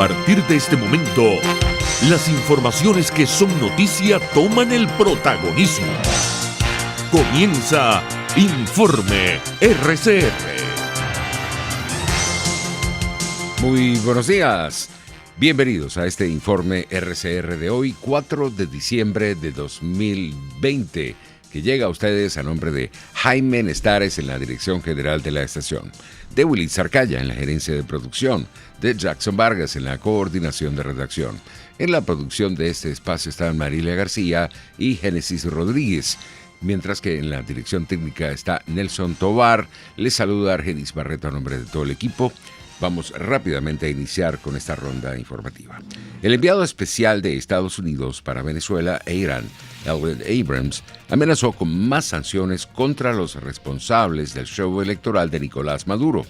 A partir de este momento, las informaciones que son noticia toman el protagonismo. Comienza Informe RCR. Muy buenos días. Bienvenidos a este Informe RCR de hoy, 4 de diciembre de 2020, que llega a ustedes a nombre de Jaime Nestares en la dirección general de la estación, de Willy Zarcaya en la gerencia de producción, de Jackson Vargas en la coordinación de redacción. En la producción de este espacio están Marilia García y Génesis Rodríguez, mientras que en la dirección técnica está Nelson Tovar. Les saluda Argenis Barreto a nombre de todo el equipo. Vamos rápidamente a iniciar con esta ronda informativa. El enviado especial de Estados Unidos para Venezuela e Irán, Elwood Abrams, amenazó con más sanciones contra los responsables del show electoral de Nicolás Maduro.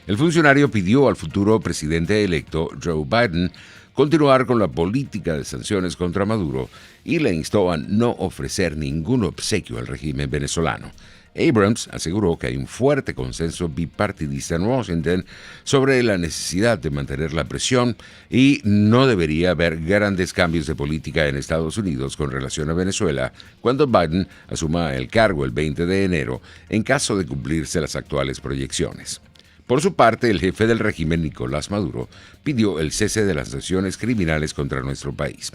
El funcionario pidió al futuro presidente electo, Joe Biden, continuar con la política de sanciones contra Maduro y le instó a no ofrecer ningún obsequio al régimen venezolano. Abrams aseguró que hay un fuerte consenso bipartidista en Washington sobre la necesidad de mantener la presión y no debería haber grandes cambios de política en Estados Unidos con relación a Venezuela cuando Biden asuma el cargo el 20 de enero en caso de cumplirse las actuales proyecciones. Por su parte, el jefe del régimen, Nicolás Maduro, pidió el cese de las acciones criminales contra nuestro país.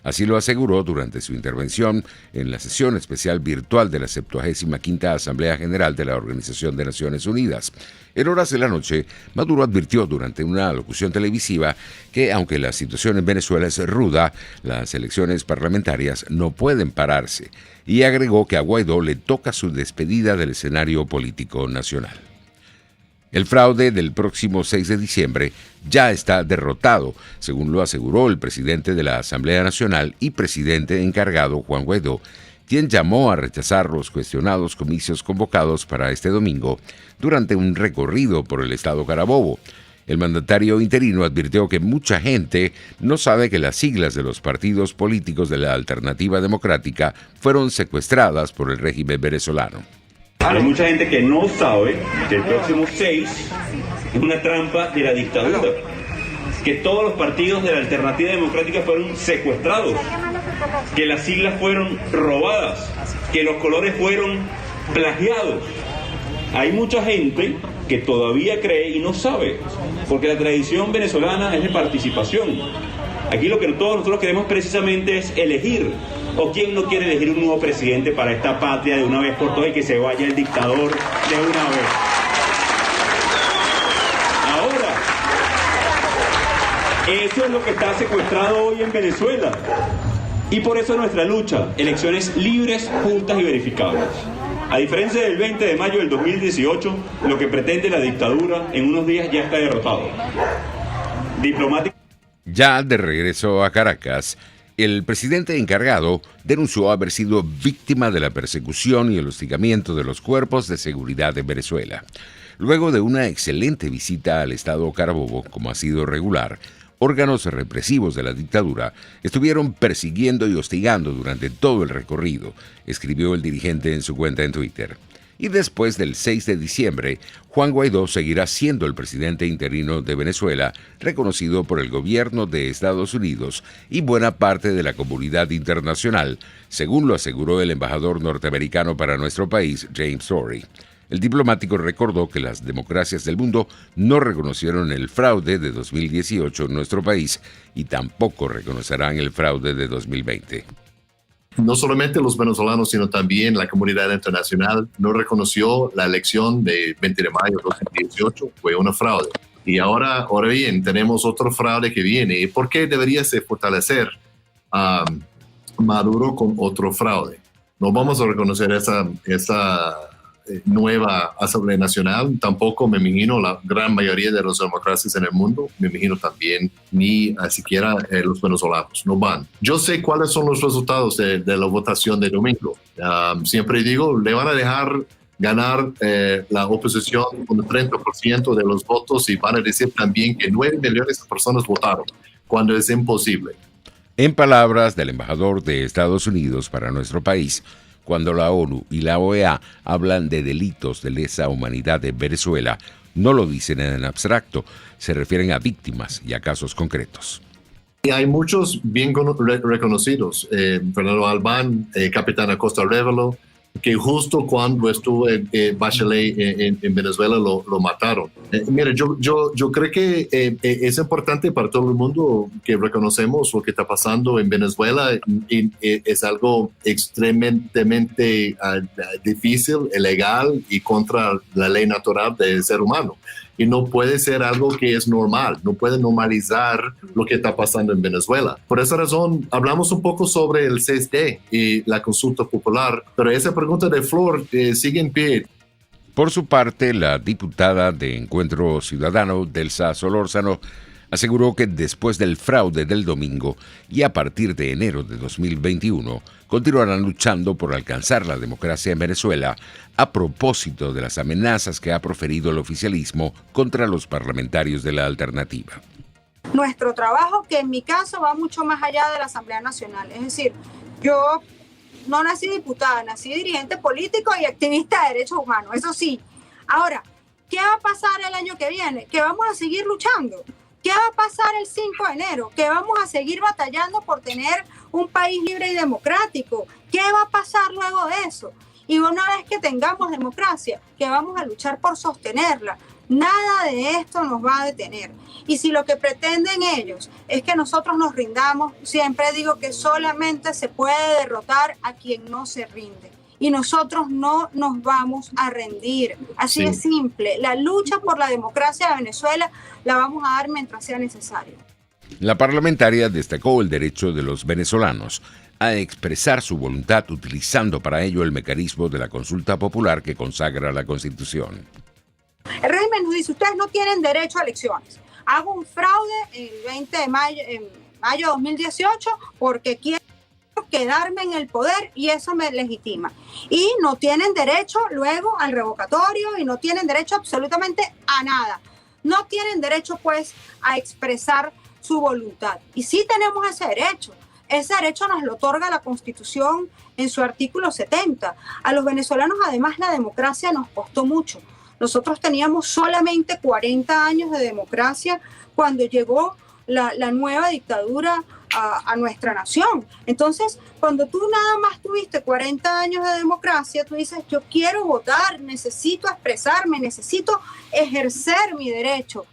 Así lo aseguró durante su intervención en la sesión especial virtual de la 75ª Asamblea General de la Organización de Naciones Unidas. En horas de la noche, Maduro advirtió durante una locución televisiva que, aunque la situación en Venezuela es ruda, las elecciones parlamentarias no pueden pararse, y agregó que a Guaidó le toca su despedida del escenario político nacional. El fraude del próximo 6 de diciembre ya está derrotado, según lo aseguró el presidente de la Asamblea Nacional y presidente encargado, Juan Guaidó, quien llamó a rechazar los cuestionados comicios convocados para este domingo durante un recorrido por el estado Carabobo. El mandatario interino advirtió que mucha gente no sabe que las siglas de los partidos políticos de la Alternativa Democrática fueron secuestradas por el régimen venezolano. Hay mucha gente que no sabe que el próximo 6 es una trampa de la dictadura, que todos los partidos de la Alternativa Democrática fueron secuestrados, que las siglas fueron robadas, que los colores fueron plagiados. Hay mucha gente que todavía cree y no sabe, porque la tradición venezolana es de participación. Aquí lo que todos nosotros queremos precisamente es elegir. ¿O quién no quiere elegir un nuevo presidente para esta patria de una vez por todas y que se vaya el dictador de una vez? Ahora, eso es lo que está secuestrado hoy en Venezuela. Y por eso nuestra lucha, elecciones libres, justas y verificables. A diferencia del 20 de mayo del 2018, lo que pretende la dictadura en unos días ya está derrotado. Ya de regreso a Caracas, el presidente encargado denunció haber sido víctima de la persecución y el hostigamiento de los cuerpos de seguridad de Venezuela. Luego de una excelente visita al estado Carabobo, como ha sido regular, órganos represivos de la dictadura estuvieron persiguiendo y hostigando durante todo el recorrido, escribió el dirigente en su cuenta en Twitter. Y después del 6 de diciembre, Juan Guaidó seguirá siendo el presidente interino de Venezuela, reconocido por el gobierno de Estados Unidos y buena parte de la comunidad internacional, según lo aseguró el embajador norteamericano para nuestro país, James Story. El diplomático recordó que las democracias del mundo no reconocieron el fraude de 2018 en nuestro país y tampoco reconocerán el fraude de 2020. No solamente los venezolanos, sino también la comunidad internacional no reconoció la elección de 20 de mayo de 2018, fue una fraude. Y ahora bien, tenemos otro fraude que viene. ¿Por qué debería se fortalecer a Maduro con otro fraude? No vamos a reconocer esa nueva Asamblea Nacional, tampoco me imagino la gran mayoría de las democracias en el mundo, me imagino también ni siquiera los venezolanos, no van. Yo sé cuáles son los resultados de la votación de domingo. Siempre digo, le van a dejar ganar la oposición con el 30% de los votos y van a decir también que 9 millones de personas votaron, cuando es imposible. En palabras del embajador de Estados Unidos para nuestro país, cuando la ONU y la OEA hablan de delitos de lesa humanidad en Venezuela, no lo dicen en abstracto, se refieren a víctimas y a casos concretos. Y hay muchos bien reconocidos. Fernando Albán, Capitán Acosta Révalo, que justo cuando estuvo Bachelet en Venezuela lo mataron. Mira, yo creo que es importante para todo el mundo que reconocemos lo que está pasando en Venezuela. Es algo extremadamente difícil, ilegal y contra la ley natural del ser humano. Y no puede ser algo que es normal, no puede normalizar lo que está pasando en Venezuela. Por esa razón, hablamos un poco sobre el 6D y la consulta popular, pero esa pregunta de Flor sigue en pie. Por su parte, la diputada de Encuentro Ciudadano, Delsa Solórzano, aseguró que después del fraude del domingo y a partir de enero de 2021, continuarán luchando por alcanzar la democracia en Venezuela a propósito de las amenazas que ha proferido el oficialismo contra los parlamentarios de la alternativa. Nuestro trabajo, que en mi caso va mucho más allá de la Asamblea Nacional, es decir, yo no nací diputada, nací dirigente político y activista de derechos humanos, eso sí. Ahora, ¿qué va a pasar el año que viene? Que vamos a seguir luchando. ¿Qué va a pasar el 5 de enero? Que vamos a seguir batallando por tener un país libre y democrático. ¿Qué va a pasar luego de eso? Y una vez que tengamos democracia, que vamos a luchar por sostenerla. Nada de esto nos va a detener. Y si lo que pretenden ellos es que nosotros nos rindamos, siempre digo que solamente se puede derrotar a quien no se rinde. Y nosotros no nos vamos a rendir. Así de simple. La lucha por la democracia de Venezuela la vamos a dar mientras sea necesario. La parlamentaria destacó el derecho de los venezolanos a expresar su voluntad utilizando para ello el mecanismo de la consulta popular que consagra la Constitución. El régimen nos dice, ustedes no tienen derecho a elecciones. Hago un fraude el 20 de mayo, en mayo de 2018 porque quiero quedarme en el poder y eso me legitima. Y no tienen derecho luego al revocatorio y no tienen derecho absolutamente a nada. No tienen derecho pues a expresar su voluntad. Y sí tenemos ese derecho. Ese derecho nos lo otorga la Constitución en su artículo 70. A los venezolanos además la democracia nos costó mucho. Nosotros teníamos solamente 40 años de democracia cuando llegó la nueva dictadura a nuestra nación. Entonces, cuando tú nada más tuviste 40 años de democracia, tú dices, yo quiero votar, necesito expresarme, necesito ejercer mi derecho.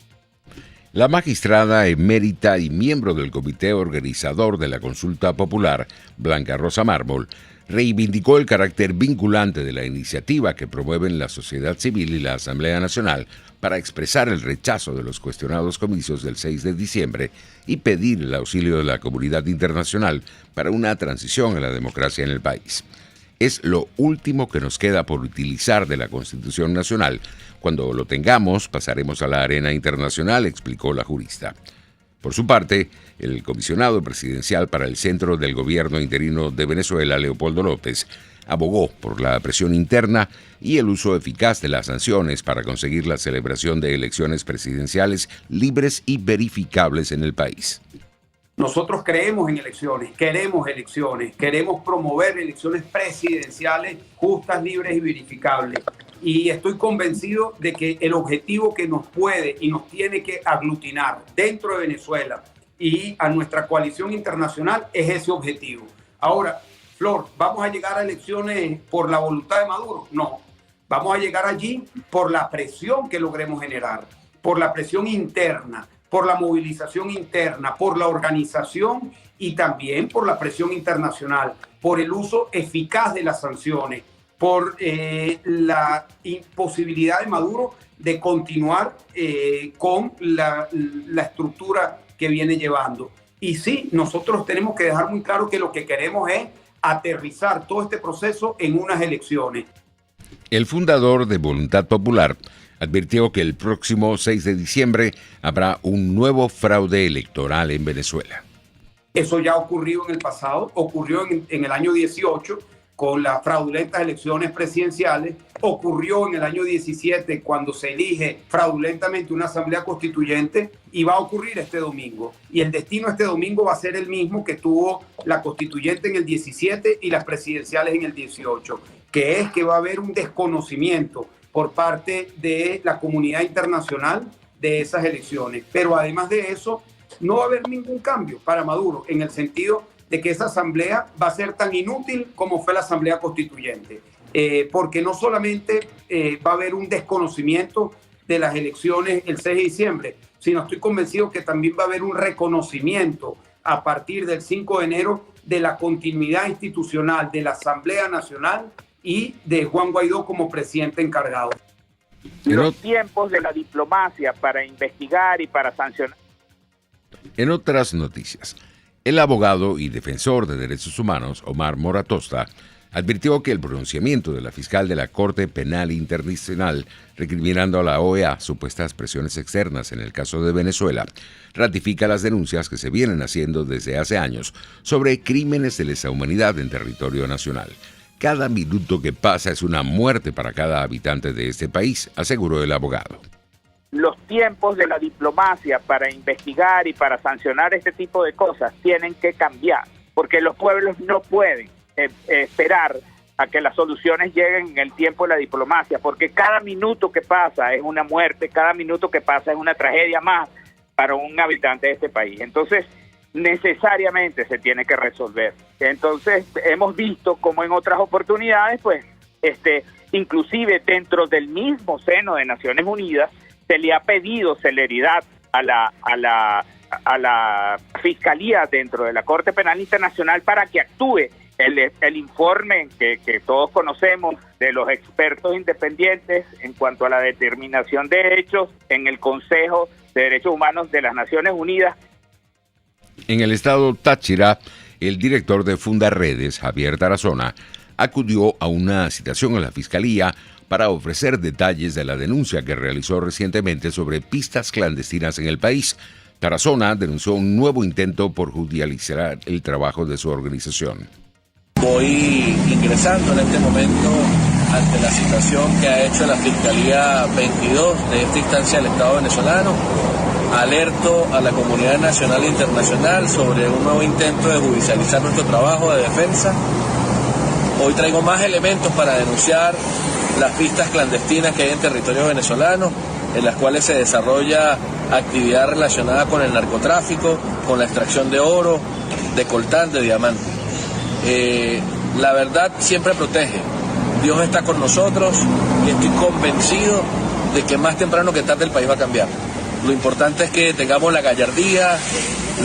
La magistrada emérita y miembro del comité organizador de la consulta popular, Blanca Rosa Mármol, reivindicó el carácter vinculante de la iniciativa que promueven la sociedad civil y la Asamblea Nacional para expresar el rechazo de los cuestionados comicios del 6 de diciembre y pedir el auxilio de la comunidad internacional para una transición a la democracia en el país. Es lo último que nos queda por utilizar de la Constitución Nacional. Cuando lo tengamos, pasaremos a la arena internacional, explicó la jurista. Por su parte, el comisionado presidencial para el Centro del Gobierno Interino de Venezuela, Leopoldo López, abogó por la presión interna y el uso eficaz de las sanciones para conseguir la celebración de elecciones presidenciales libres y verificables en el país. Nosotros creemos en elecciones, queremos promover elecciones presidenciales justas, libres y verificables. Y estoy convencido de que el objetivo que nos puede y nos tiene que aglutinar dentro de Venezuela y a nuestra coalición internacional es ese objetivo. Ahora, Flor, ¿vamos a llegar a elecciones por la voluntad de Maduro? No, vamos a llegar allí por la presión que logremos generar, por la presión interna, por la movilización interna, por la organización y también por la presión internacional, por el uso eficaz de las sanciones, por la imposibilidad de Maduro de continuar con la estructura que viene llevando. Y sí, nosotros tenemos que dejar muy claro que lo que queremos es aterrizar todo este proceso en unas elecciones. El fundador de Voluntad Popular advirtió que el próximo 6 de diciembre habrá un nuevo fraude electoral en Venezuela. Eso ya ocurrió en el pasado, ocurrió en el año 18 con las fraudulentas elecciones presidenciales, ocurrió en el año 17 cuando se elige fraudulentamente una asamblea constituyente y va a ocurrir este domingo. Y el destino este domingo va a ser el mismo que tuvo la constituyente en el 17 y las presidenciales en el 18, que es que va a haber un desconocimiento por parte de la comunidad internacional de esas elecciones. Pero además de eso, no va a haber ningún cambio para Maduro, en el sentido de que esa asamblea va a ser tan inútil como fue la asamblea constituyente, porque no solamente va a haber un desconocimiento de las elecciones el 6 de diciembre, sino estoy convencido que también va a haber un reconocimiento a partir del 5 de enero de la continuidad institucional de la Asamblea Nacional y de Juan Guaidó como presidente encargado. Los tiempos de la diplomacia para investigar y para sancionar. En otras noticias, el abogado y defensor de derechos humanos, Omar Moratosta, advirtió que el pronunciamiento de la fiscal de la Corte Penal Internacional recriminando a la OEA supuestas presiones externas en el caso de Venezuela ratifica las denuncias que se vienen haciendo desde hace años sobre crímenes de lesa humanidad en territorio nacional. Cada minuto que pasa es una muerte para cada habitante de este país, aseguró el abogado. Los tiempos de la diplomacia para investigar y para sancionar este tipo de cosas tienen que cambiar, porque los pueblos no pueden esperar a que las soluciones lleguen en el tiempo de la diplomacia, porque cada minuto que pasa es una muerte, cada minuto que pasa es una tragedia más para un habitante de este país. Entonces, necesariamente se tiene que resolver. Entonces, hemos visto como en otras oportunidades, pues, inclusive dentro del mismo seno de Naciones Unidas, se le ha pedido celeridad a la Fiscalía dentro de la Corte Penal Internacional para que actúe. El informe que todos conocemos de los expertos independientes en cuanto a la determinación de hechos en el Consejo de Derechos Humanos de las Naciones Unidas. En el estado Táchira, el director de Fundaredes, Javier Tarazona, acudió a una citación a la Fiscalía para ofrecer detalles de la denuncia que realizó recientemente sobre pistas clandestinas en el país. Tarazona denunció un nuevo intento por judicializar el trabajo de su organización. Voy ingresando en este momento ante la citación que ha hecho la Fiscalía 22 de esta instancia del Estado venezolano. Alerto a la comunidad nacional e internacional sobre un nuevo intento de judicializar nuestro trabajo de defensa. Hoy traigo más elementos para denunciar las pistas clandestinas que hay en territorio venezolano, en las cuales se desarrolla actividad relacionada con el narcotráfico, con la extracción de oro, de coltán, de diamante. La verdad siempre protege. Dios está con nosotros y estoy convencido de que más temprano que tarde el país va a cambiar. Lo importante es que tengamos la gallardía,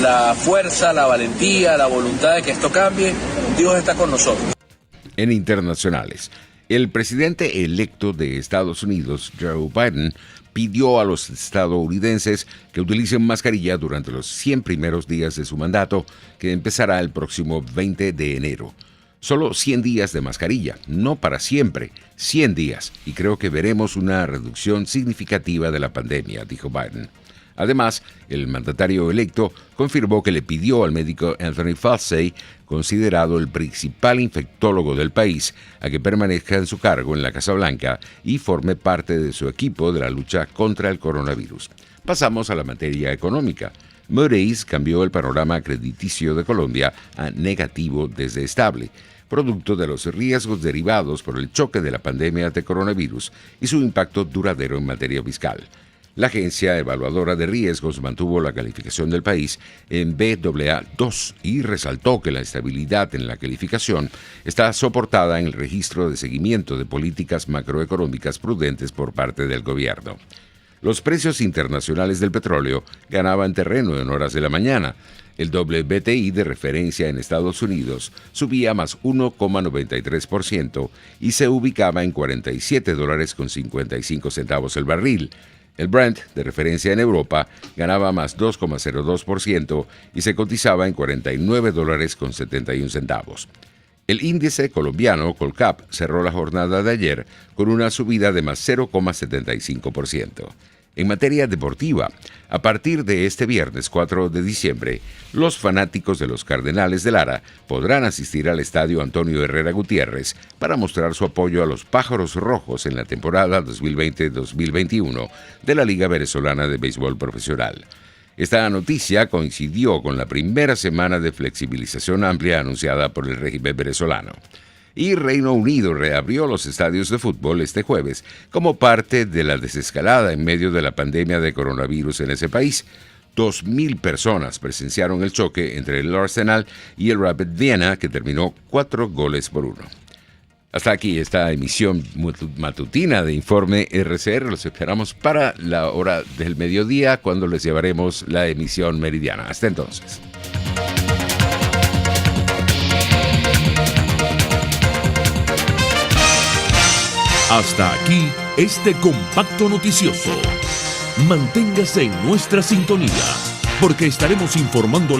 la fuerza, la valentía, la voluntad de que esto cambie. Dios está con nosotros. En internacionales, el presidente electo de Estados Unidos, Joe Biden, pidió a los estadounidenses que utilicen mascarilla durante los 100 primeros días de su mandato, que empezará el próximo 20 de enero. Solo 100 días de mascarilla, no para siempre, 100 días, y creo que veremos una reducción significativa de la pandemia, dijo Biden. Además, el mandatario electo confirmó que le pidió al médico Anthony Fauci, considerado el principal infectólogo del país, a que permanezca en su cargo en la Casa Blanca y forme parte de su equipo de la lucha contra el coronavirus. Pasamos a la materia económica. Moody's cambió el panorama crediticio de Colombia a negativo desde estable, producto de los riesgos derivados por el choque de la pandemia de coronavirus y su impacto duradero en materia fiscal. La agencia evaluadora de riesgos mantuvo la calificación del país en Baa2 y resaltó que la estabilidad en la calificación está soportada en el registro de seguimiento de políticas macroeconómicas prudentes por parte del gobierno. Los precios internacionales del petróleo ganaban terreno en horas de la mañana. El WTI de referencia en Estados Unidos subía más 1,93% y se ubicaba en $47.55 el barril. El Brent, de referencia en Europa, ganaba más 2,02% y se cotizaba en $49.71. El índice colombiano Colcap cerró la jornada de ayer con una subida de más 0,75%. En materia deportiva, a partir de este viernes 4 de diciembre, los fanáticos de los Cardenales de Lara podrán asistir al estadio Antonio Herrera Gutiérrez para mostrar su apoyo a los Pájaros Rojos en la temporada 2020-2021 de la Liga Venezolana de Béisbol Profesional. Esta noticia coincidió con la primera semana de flexibilización amplia anunciada por el régimen venezolano. Y Reino Unido reabrió los estadios de fútbol este jueves como parte de la desescalada en medio de la pandemia de coronavirus en ese país. 2.000 personas presenciaron el choque entre el Arsenal y el Rapid Viena, que terminó 4-1. Hasta aquí esta emisión matutina de Informe RCR. Los esperamos para la hora del mediodía, cuando les llevaremos la emisión meridiana. Hasta entonces. Hasta aquí este compacto noticioso. Manténgase en nuestra sintonía, porque estaremos informándole